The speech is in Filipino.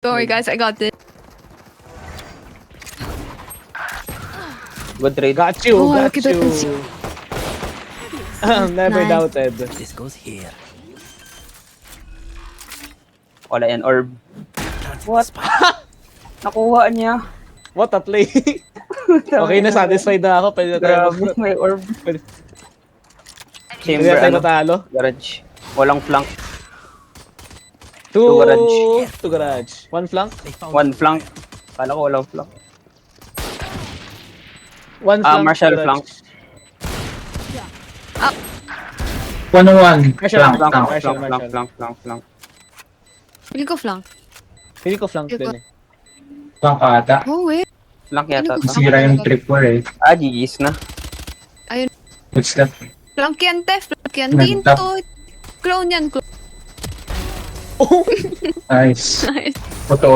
Don't worry, guys. I got this. Good trade. Got you, Oh, got look at that. you. Never Nice. doubted. This goes here. Wala yan, orb. What? Nakuha niya. What a play. Okay na, satisfied na ako. Pwede na tayo. Grabe, may orb. Pwede Chamber, na tayo ano? matalo. Garage. Walang flank. Two garage. Two garage. One flank. They found One flank. Kala ko walang flank. One flank. Marshall garage. flank. 101. Marshall, Flank, flank, flank. Marshall, Flank, Marshall. flank, flank, flank. Feeling ko flank. Pili ko flank Flank din eh. Flank ata. Oh, wait. Flank yata Ano to. ko- Sira yung trip war eh. Ah, GG's na. What's that? Flank yan, te. Flank yan. Nagtap. Dito. Clone yan. Clone. Nice. Nice. Auto